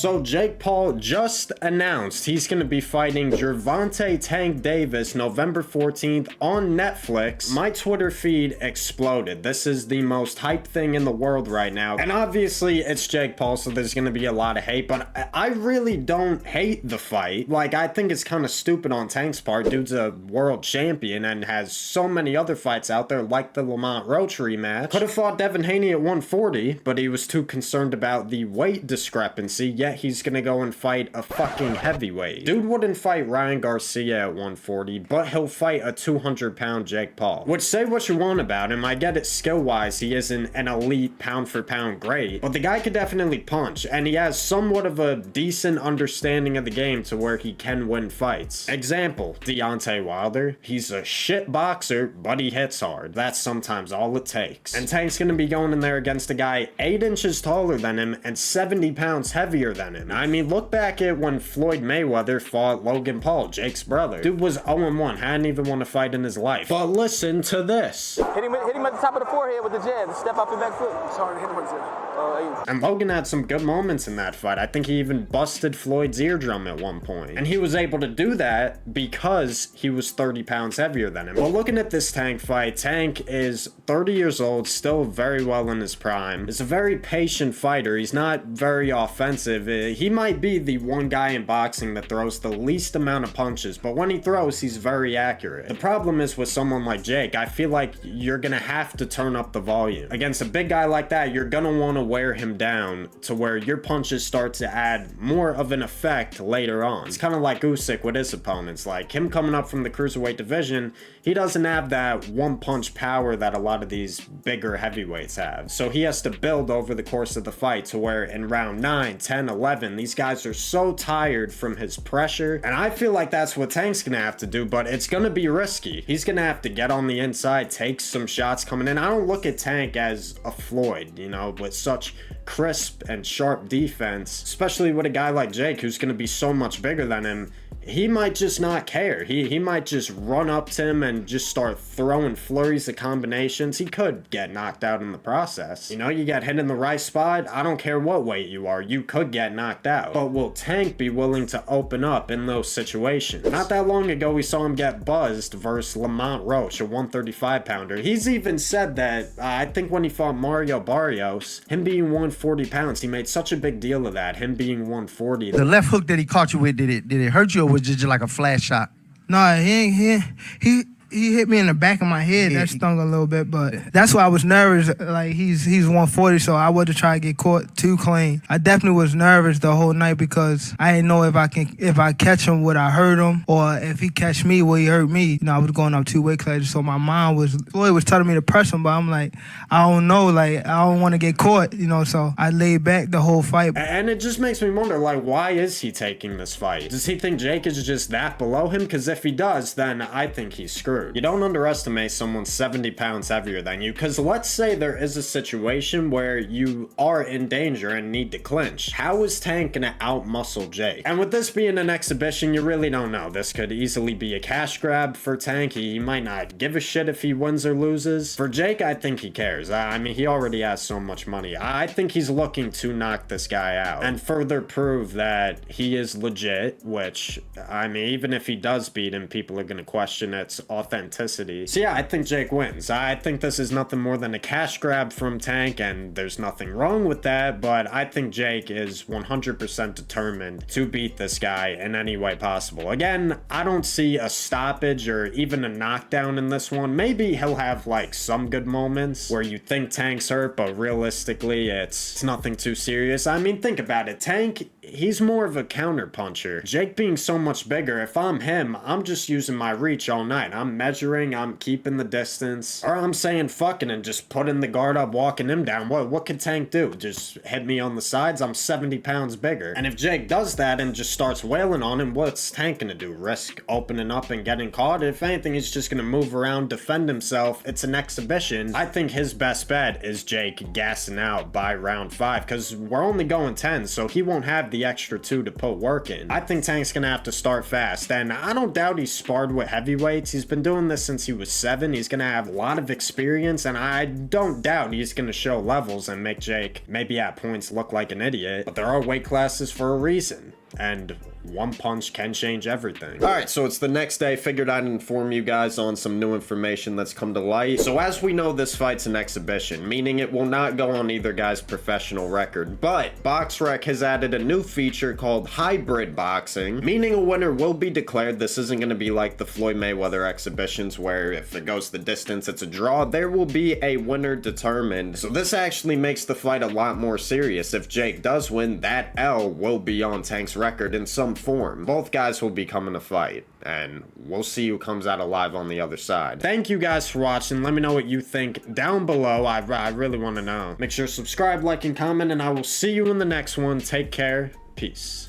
So Jake Paul just announced he's going to be fighting Gervonta Tank Davis November 14th on Netflix. My Twitter feed exploded. This is the most hyped thing in the world right now. And obviously it's Jake Paul, so there's going to be a lot of hate, but I really don't hate the fight. Like, I think it's kind of stupid on Tank's part. Dude's a world champion and has so many other fights out there, like the Lamont Roach rematch. Could have fought Devin Haney at 140, but he was too concerned about the weight discrepancy, yet he's gonna go and fight a fucking heavyweight. Dude wouldn't fight Ryan Garcia at 140, but he'll fight a 200-pound Jake Paul. Which, say what you want about him, I get it skill-wise, he isn't an elite pound-for-pound great, but the guy could definitely punch, and he has somewhat of a decent understanding of the game to where he can win fights. Example, Deontay Wilder. He's a shit boxer, but he hits hard. That's sometimes all it takes. And Tank's gonna be going in there against a guy 8 inches taller than him and 70 pounds heavier than him. I mean, look back at when Floyd Mayweather fought Logan Paul, Jake's brother. Dude was 0-1, hadn't even won a fight in his life. But listen to this. Hit him at the top of the forehead with the jab. Step off your back foot. Sorry, hit him with the jab. And Logan had some good moments in that fight. I think he even busted Floyd's eardrum at one point. And he was able to do that because he was 30 pounds heavier than him. Well, looking at this Tank fight, Tank is 30 years old, still very well in his prime. He's a very patient fighter. He's not very offensive. He might be the one guy in boxing that throws the least amount of punches, but when he throws, he's very accurate. The problem is with someone like Jake, I feel like you're gonna have to turn up the volume. Against a big guy like that, you're gonna want to wear him down to where your punches start to add more of an effect later on. It's kind of like Usyk with his opponents. Like him coming up from the cruiserweight division, he doesn't have that one punch power that a lot of these bigger heavyweights have. So he has to build over the course of the fight to where in round 9, 10, 11, these guys are so tired from his pressure. And I feel like that's what Tank's gonna have to do, but it's gonna be risky. He's gonna have to get on the inside, take some shots coming in. I don't look at Tank as a Floyd, you know, with such crisp and sharp defense, especially with a guy like Jake who's going to be so much bigger than him. He might just not care. He might just run up to him and just start throwing flurries of combinations. He could get knocked out in the process. You know, you get hit in the right spot, I don't care what weight you are, you could get knocked out. But will Tank be willing to open up in those situations? Not that long ago, we saw him get buzzed versus Lamont Roach, a 135-pounder. He's even said that, I think when he fought Mario Barrios, him being 140 pounds, he made such a big deal of that, him being 140. The left hook that he caught you with, did it hurt you, or was it just like a flash shot? No, he hit me in the back of my head. That stung a little bit, but that's why I was nervous. Like he's 140, so I wasn't trying to get caught too clean. I definitely was nervous the whole night because I didn't know if I catch him, would I hurt him, or if he catch me, will he hurt me? You know, I was going up 2 weight classes, so my mind was Floyd was telling me to press him, but I'm like, I don't know, like I don't want to get caught, you know. So I laid back the whole fight. And it just makes me wonder, like, why is he taking this fight? Does he think Jake is just that below him? Because if he does, then I think he's screwed. You don't underestimate someone 70 pounds heavier than you, because let's say there is a situation where you are in danger and need to clinch. How is Tank gonna outmuscle Jake? And with this being an exhibition, you really don't know. This could easily be a cash grab for Tank. He might not give a shit if he wins or loses. For Jake, I think he cares. I mean, he already has so much money. I think he's looking to knock this guy out and further prove that he is legit, which, I mean, even if he does beat him, people are gonna question its authenticity. So yeah, I think Jake wins. I think this is nothing more than a cash grab from Tank, and there's nothing wrong with that, but I think Jake is 100% determined to beat this guy in any way possible. Again, I don't see a stoppage or even a knockdown in this one. Maybe he'll have like some good moments where you think Tank's hurt, but realistically it's nothing too serious. I mean, think about it. Tank, he's more of a counter puncher. Jake being so much bigger, if I'm him, I'm just using my reach all night. I'm measuring, I'm keeping the distance, or I'm saying fucking and just putting the guard up, walking him down. What could Tank do? Just hit me on the sides? I'm 70 pounds bigger. And if Jake does that and just starts wailing on him, what's Tank gonna do? Risk opening up and getting caught? If anything, he's just gonna move around, defend himself. It's an exhibition. I think his best bet is Jake gassing out by round 5, because we're only going 10, so he won't have the extra 2 to put work in. I think Tank's gonna have to start fast, and I don't doubt he's sparred with heavyweights. He's been been doing this since he was 7. He's gonna have a lot of experience, and I don't doubt he's gonna show levels and make Jake maybe at points look like an idiot. But there are weight classes for a reason, and one punch can change everything. Alright, so it's the next day. Figured I'd inform you guys on some new information that's come to light. So as we know, this fight's an exhibition, meaning it will not go on either guy's professional record. But BoxRec has added a new feature called hybrid boxing, meaning a winner will be declared. This isn't going to be like the Floyd Mayweather exhibitions where if it goes the distance, it's a draw. There will be a winner determined. So this actually makes the fight a lot more serious. If Jake does win, that L will be on Tank's record in some form. Both guys will be coming to fight, and we'll see who comes out alive on the other side. Thank you guys for watching. Let me know what you think down below. I really want to know. Make sure to subscribe, like, and comment, and I will see you in the next one. Take care. Peace.